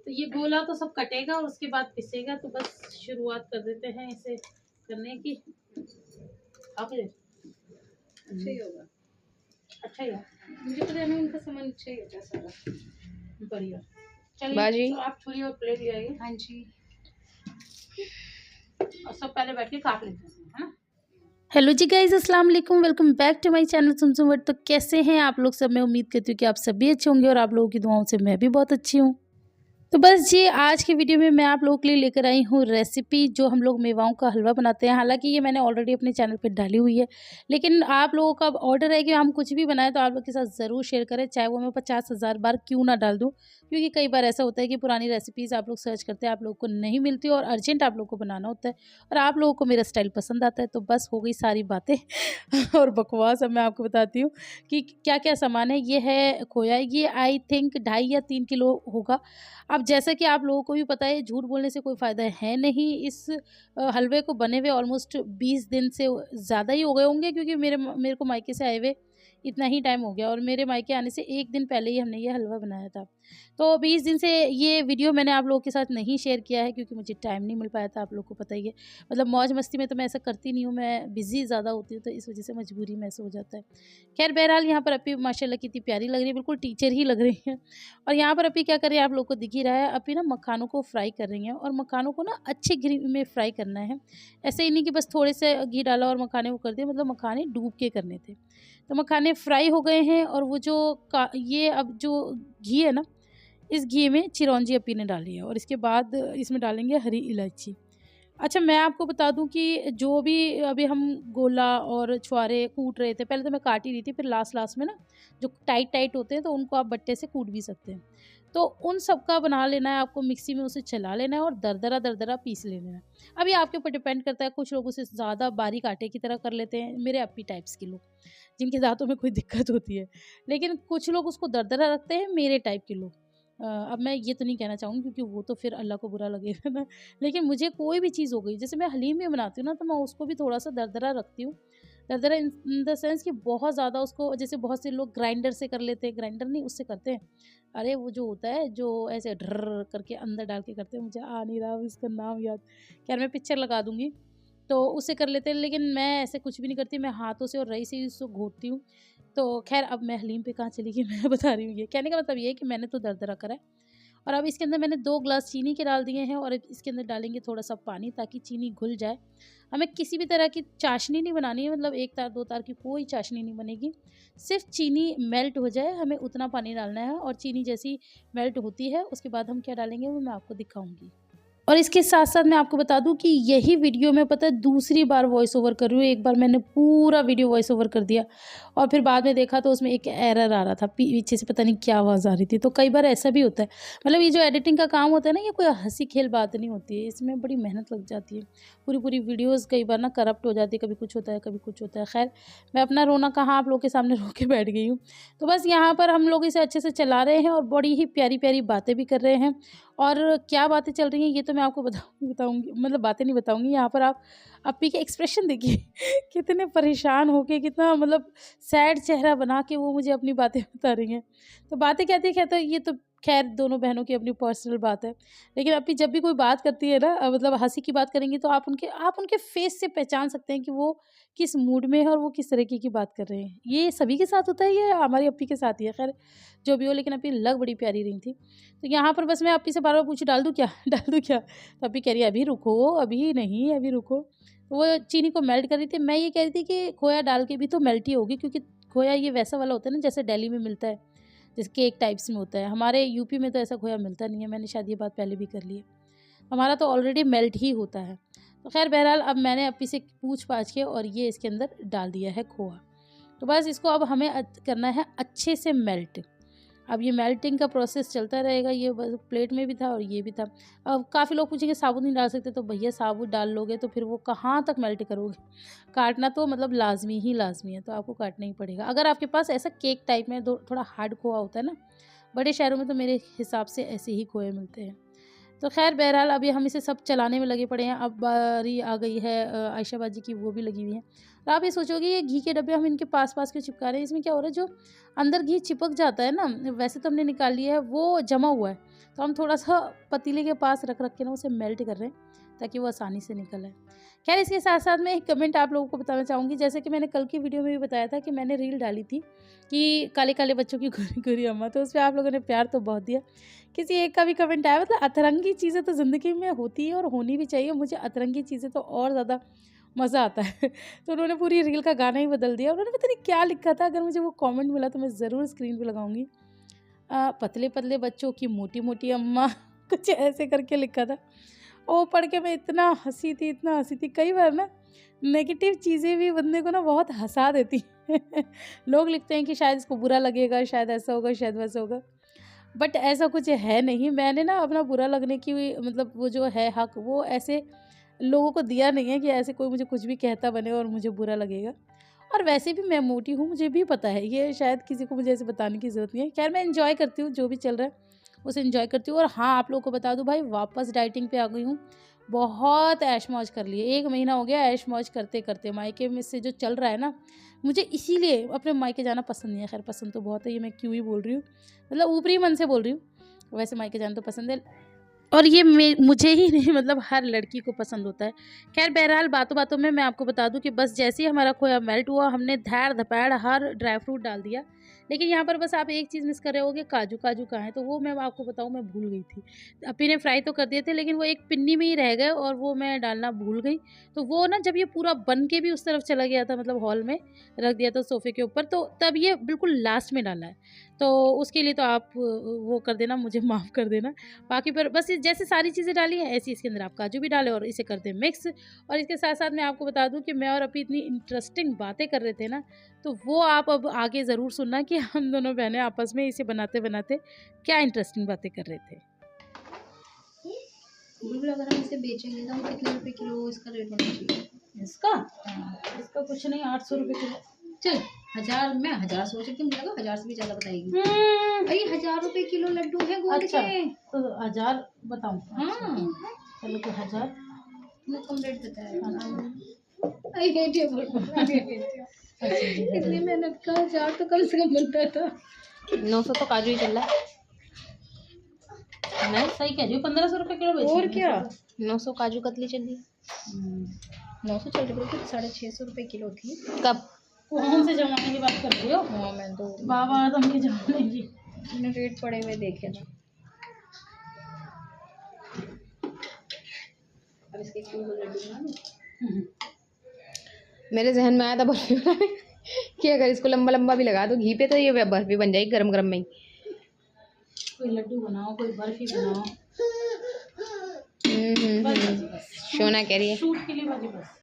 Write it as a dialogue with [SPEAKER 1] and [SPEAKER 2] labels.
[SPEAKER 1] तो ये गोला तो सब कटेगा और उसके बाद पिसेगा। तो बस शुरुआत कर देते हैं इसे करने की। आप
[SPEAKER 2] अच्छा ही होगा।
[SPEAKER 1] अच्छा ही है,
[SPEAKER 2] मुझे पता है ना, उनका सामान अच्छा ही होता है सारा।
[SPEAKER 1] बढ़िया। चलिए
[SPEAKER 3] बाजी।
[SPEAKER 1] तो आप छुरी और प्लेट ले आइए
[SPEAKER 2] हाँ जी।
[SPEAKER 1] और सब पहले बैठ के काट लेते हैं, है ना।
[SPEAKER 3] हेलो जी गाइज, अस्सलाम वालेकुम, welcome back to my channel सुमसुम वर्ड। तो कैसे हैं आप लोग सब? मैं उम्मीद करती हूँ कि आप सभी अच्छे होंगे और आप लोगों की दुआओं से मैं भी बहुत अच्छी हूँ। तो बस जी, आज की वीडियो में मैं आप लोगों के लिए लेकर आई हूँ रेसिपी, जो हम लोग मेवाओं का हलवा बनाते हैं। हालांकि ये मैंने ऑलरेडी अपने चैनल पे डाली हुई है, लेकिन आप लोगों का ऑर्डर है कि हम कुछ भी बनाएं तो आप लोग के साथ ज़रूर शेयर करें, चाहे वो मैं 50,000 बार क्यों ना डाल दूँ। क्योंकि कई बार ऐसा होता है कि पुरानी रेसिपीज़ आप लोग सर्च करते हैं, आप लोग को नहीं मिलती और अर्जेंट आप लोग को बनाना होता है और आप लोगों को मेरा स्टाइल पसंद आता है। तो बस हो गई सारी बातें और बकवास। अब मैं आपको बताती हूँ कि क्या क्या सामान है। ये है खोया, ये आई थिंक 2.5 या 3 किलो होगा। अब जैसा कि आप लोगों को भी पता है, झूठ बोलने से कोई फ़ायदा है नहीं। इस हलवे को बने हुए ऑलमोस्ट 20 दिन से ज़्यादा ही हो गए होंगे, क्योंकि मेरे को मायके से आए हुए इतना ही टाइम हो गया और मेरे मायके आने से 1 दिन पहले ही हमने ये हलवा बनाया था। तो 20 दिन से ये वीडियो मैंने आप लोगों के साथ नहीं शेयर किया है, क्योंकि मुझे टाइम नहीं मिल पाया था, आप लोग को पता ही है। मतलब मौज-मस्ती में तो मैं ऐसा करती नहीं हूँ, मैं बिज़ी ज़्यादा होती हूँ, तो इस वज़ह से मजबूरी में ऐसा हो जाता है। ख़ैर बहरहाल, यहाँ पर अपी माशाल्लाह कितनी प्यारी लग रही है, बिल्कुल टीचर ही लग रही हैं। और यहाँ पर अपी क्या कर रही है, आप लोग को दिख ही रहा है। अपी ना मखानों को फ्राई कर रही हैं और मखानों को ना अच्छे घी में फ्राई करना है। ऐसे ही नहीं कि बस थोड़े से घी डाला और मखाने वो कर दिए, मतलब मखाने डूब के करने थे। तो मखाने फ्राई हो गए हैं और वो जो ये अब जो घी है ना, इस घी में चिरौंजी अपी ने डाली है और इसके बाद इसमें डालेंगे हरी इलायची। अच्छा, मैं आपको बता दूं कि जो भी अभी हम गोला और छुआरे कूट रहे थे, पहले तो मैं काट ही रही थी, फिर लास्ट लास्ट में ना जो टाइट टाइट होते हैं तो उनको आप बट्टे से कूट भी सकते हैं। तो उन सब का बना लेना है आपको, मिक्सी में उसे चला लेना है और दरदरा दरदरा पीस लेना है। अभी आपके ऊपर डिपेंड करता है, कुछ लोग उसे ज़्यादा बारीक आटे की तरह कर लेते हैं, मेरे अपी टाइप्स के लोग, जिनके दाँतों में कोई दिक्कत होती है। लेकिन कुछ लोग उसको दरदरा रखते हैं, मेरे टाइप के लोग। अब मैं ये तो नहीं कहना चाहूँगी, क्योंकि वो तो फिर अल्लाह को बुरा लगेगा ना। लेकिन मुझे कोई भी चीज़ हो गई, जैसे मैं हलीम भी बनाती हूँ ना, तो मैं उसको भी थोड़ा-सा दरदरा रखती हूँ। दरदरा इन इन द सेंस कि बहुत ज़्यादा उसको, जैसे बहुत से लोग ग्राइंडर से कर लेते हैं, ग्राइंडर नहीं उससे करते हैं। अरे वो जो होता है, जो ऐसे ढर्र करके अंदर डाल के करते हैं, मुझे आ नहीं रहा उसका नाम याद। खैर मैं पिक्चर लगा दूँगी। तो उससे कर लेते हैं, लेकिन मैं ऐसे कुछ भी नहीं करती, मैं हाथों से और रई से ही उसको घोटती हूँ। तो खैर अब मैं हलीम पे कहाँ चली गई मैं बता रही हूँ ये। कहने का मतलब ये है कि मैंने तो दरदरा करा है। और अब इसके अंदर मैंने 2 ग्लास चीनी के डाल दिए हैं और अब इसके अंदर डालेंगे थोड़ा-सा पानी, ताकि चीनी घुल जाए। हमें किसी भी तरह की चाशनी नहीं बनानी है, मतलब 1 तार 2 तार की कोई चाशनी नहीं बनेगी। सिर्फ़ चीनी मेल्ट हो जाए, हमें उतना पानी डालना है और चीनी जैसी मेल्ट होती है, उसके बाद हम क्या डालेंगे वो मैं आपको दिखाऊँगी। और इसके साथ-साथ मैं आपको बता दूँ कि यही वीडियो मैं पता है दूसरी बार वॉइस ओवर कर रही हूँ। एक बार मैंने पूरा वीडियो वॉइस ओवर कर दिया और फिर बाद में देखा तो उसमें एक एरर आ रहा था, पीछे से पता नहीं क्या आवाज़ आ रही थी। तो कई बार ऐसा भी होता है। मतलब ये जो एडिटिंग का काम होता है ना, ये कोई हँसी-खेल बात नहीं होती है, इसमें बड़ी मेहनत लग जाती है। पूरी-पूरी वीडियोज़ कई बार ना करप्ट हो जाती है, कभी कुछ होता है, कभी कुछ होता है। ख़ैर, मैं अपना रोना कहाँ आप लोगों के सामने रो के बैठ गई हूँ। तो बस यहाँ पर हम लोग इसे अच्छे से चला रहे हैं और बड़ी ही प्यारी-प्यारी बातें भी कर रहे हैं। और क्या बातें चल रही हैं ये तो मैं आपको बताऊँगी, मतलब बातें नहीं बताऊँगी। यहाँ पर आप अप्पी के एक्सप्रेशन देखिए कितने परेशान होके, कितना मतलब सैड चेहरा बना के वो मुझे अपनी बातें बता रही हैं। तो बातें कहते कहते ये तो खैर दोनों बहनों की अपनी पर्सनल बात है। लेकिन अप्पी जब भी कोई बात करती है ना, मतलब हँसी की बात करेंगी, तो आप उनके फेस से पहचान सकते हैं कि वो किस मूड में है और वो किस तरीके की बात कर रहे हैं। ये सभी के साथ होता है, ये हमारी अप्पी के साथ ही है। खैर जो भी हो, लेकिन अप्पी लग बड़ी प्यारी रही थी। तो यहाँ पर बस मैं अप्पी से बार-बार पूछी, डाल दूँ क्या? डाल दूँ क्या? तो अप्पी कह रही है अभी रुको, अभी नहीं, अभी रुको। तो वो चीनी को मेल्ट कर रही थी। मैं ये कह रही थी कि खोया डाल के भी तो मेल्ट ही होगी, क्योंकि खोया ये वैसा वाला होता है ना जैसे दिल्ली में मिलता है, जैसे केक टाइप्स में होता है। हमारे यूपी में तो ऐसा खोया मिलता नहीं है, मैंने शायद ये बात पहले भी कर ली है। हमारा तो ऑलरेडी मेल्ट ही होता है। तो खैर बहरहाल अब मैंने अप्पी से पूछ-पाछ के और ये इसके अंदर डाल दिया है खोआ। तो बस इसको अब हमें करना है अच्छे से मेल्ट। अब ये मेल्टिंग का प्रोसेस चलता रहेगा, ये बस प्लेट में भी था और ये भी था। अब काफ़ी लोग पूछेंगे साबुत नहीं डाल सकते, तो भैया साबुत डाल लोगे तो फिर वो कहाँ तक मेल्ट करोगे? काटना तो मतलब लाज़मी ही लाज़मी है, तो आपको काटना ही पड़ेगा। अगर आपके पास ऐसा केक टाइप में थोड़ा हार्ड खोआ होता है ना, बड़े शहरों में तो मेरे हिसाब से ऐसे ही खोए मिलते हैं। तो खैर बहरहाल अभी हम इसे सब चलाने में लगे पड़े हैं। अब बारी आ गई है आयशा बाजी की, वो भी लगी हुई है। और आप ये सोचोगे ये घी के डब्बे हम इनके पास पास क्यों चिपका रहे हैं, इसमें क्या हो रहा है, जो अंदर घी चिपक जाता है ना, वैसे तो हमने निकाल लिया है, वो जमा हुआ है, तो हम थोड़ा सा पतीले के पास रख के ना उसे मेल्ट कर रहे हैं ताकि वो आसानी से निकल आए। खैर इसके साथ साथ मैं एक कमेंट आप लोगों को बताना चाहूँगी, जैसे कि मैंने कल की वीडियो में भी बताया था कि मैंने रील डाली थी कि काले काले बच्चों की गोरी गोरी अम्मा, तो उस पर आप लोगों ने प्यार तो बहुत दिया। किसी एक का भी कमेंट आया, मतलब अतरंगी चीज़ें तो ज़िंदगी में होती है और होनी भी चाहिए, मुझे अतरंगी चीज़ें तो और ज़्यादा मज़ा आता है। तो उन्होंने पूरी रील का गाना ही बदल दिया। उन्होंने पता नहीं क्या लिखा था, अगर मुझे वो कमेंट मिला तो मैं ज़रूर स्क्रीन पे लगाऊंगी। पतले पतले बच्चों की मोटी मोटी अम्मा कुछ ऐसे करके लिखा था। वो पढ़ के मैं इतना हंसी थी। कई बार ना नेगेटिव चीज़ें भी बंदे को ना बहुत हंसा देती लोग लिखते हैं कि शायद इसको बुरा लगेगा, शायद ऐसा होगा, शायद वैसा होगा, बट ऐसा कुछ है नहीं। मैंने ना अपना बुरा लगने की मतलब वो जो है हक, वो ऐसे लोगों को दिया नहीं है कि ऐसे कोई मुझे कुछ भी कहता बने और मुझे बुरा लगेगा। और वैसे भी मैं मोटी हूँ, मुझे भी पता है, ये शायद किसी को मुझे ऐसे बताने की ज़रूरत नहीं है। खैर मैं एंजॉय करती हूँ, जो भी चल रहा है उसे एंजॉय करती हूँ। और हाँ, आप लोगों को बता दूँ भाई, वापस डाइटिंग पे आ गई हूँ। बहुत ऐश मौज कर लिए, 1 महीना हो गया ऐश मौज करते करते। मायके में से जो चल रहा है ना, मुझे इसीलिए अपने मायके जाना पसंद नहीं है। खैर पसंद तो बहुत है, ये मैं क्यों ही बोल रही हूँ, मतलब ऊपरी मन से बोल रही हूँ। वैसे मायके जाना तो पसंद है, और ये मुझे ही नहीं, मतलब हर लड़की को पसंद होता है। खैर बहरहाल बातों बातों में मैं आपको बता दूं कि बस जैसे ही हमारा खोया मेल्ट हुआ, हमने धैड़ धपैड़ हर ड्राई फ्रूट डाल दिया। लेकिन यहाँ पर बस आप एक चीज़ मिस कर रहे होगे, काजू कहाँ है, तो वो मैं आपको बताऊं, मैं भूल गई थी। अपी ने फ्राई तो कर दिए थे, लेकिन वो एक पिन्नी में ही रह गए और वो मैं डालना भूल गई। तो वो ना जब ये पूरा बन के भी उस तरफ चला गया था, मतलब हॉल में रख दिया था सोफे के ऊपर, तो तब ये बिल्कुल लास्ट में डाला है। तो उसके लिए तो आप वो कर देना, मुझे माफ़ कर देना। बाकी पर बस जैसे सारी चीज़ें डाली हैं, ऐसे इसके अंदर आप काजू भी डालें और इसे कर दें मिक्स। और इसके साथ साथ मैं आपको बता दूं कि मैं और अभी इतनी इंटरेस्टिंग बातें कर रहे थे ना, तो वो आप अब आगे ज़रूर सुनना कि हम दोनों बहनें आपस में इसे बनाते बनाते क्या इंटरेस्टिंग बातें कर रहे थे।
[SPEAKER 2] बिल्कुल, अगर हम इसे बेचेंगे तो हम कितने रुपए किलो इसका रेट होना चाहिए?
[SPEAKER 1] इसका कुछ नहीं, 800 रुपये किलो।
[SPEAKER 2] चल 1000, मैं 1000 सोच रही थी, मुझे लगा 1000 से भी ज्यादा बताएगी। भाई 1000 रुपए किलो लड्डू है गोंद
[SPEAKER 1] अच्छा,
[SPEAKER 2] के।
[SPEAKER 1] तो 1000 बताऊँ?
[SPEAKER 2] हाँ,
[SPEAKER 1] चलो तो 1000
[SPEAKER 2] कम रेट बताया।
[SPEAKER 1] अच्छा
[SPEAKER 2] इतनी मेहनत का 1000 तो कम से कम बनता था।
[SPEAKER 4] 900 तो काजू ही चल रहा है।
[SPEAKER 1] मैं सही कह रही हूँ, 1500 रुपये किलो बेच
[SPEAKER 2] और क्या,
[SPEAKER 4] 900 काजू कतली चल रही
[SPEAKER 2] 900 चल रही थी, 650 रुपए किलो थी।
[SPEAKER 4] कब?
[SPEAKER 1] कौन से जमाने की बात कर रही हो?
[SPEAKER 2] हाँ, मैं तो
[SPEAKER 1] बाबा आदम के जमाने की।
[SPEAKER 2] मैंने रेट पड़े हुए देखे ना। अब इसके किलो लड्डू बना दो।
[SPEAKER 4] मेरे जहन में आया था बर्फी बनाने कि अगर इसको लंबा लंबा भी लगा दो घी पे तो ये बर्फी बन जाएगी गरम गरम में ही।
[SPEAKER 1] कोई लड्डू बनाओ, कोई बर्फी बनाओ। बस बस बस,
[SPEAKER 4] शोना कह रही है
[SPEAKER 1] शूट के लिए बस।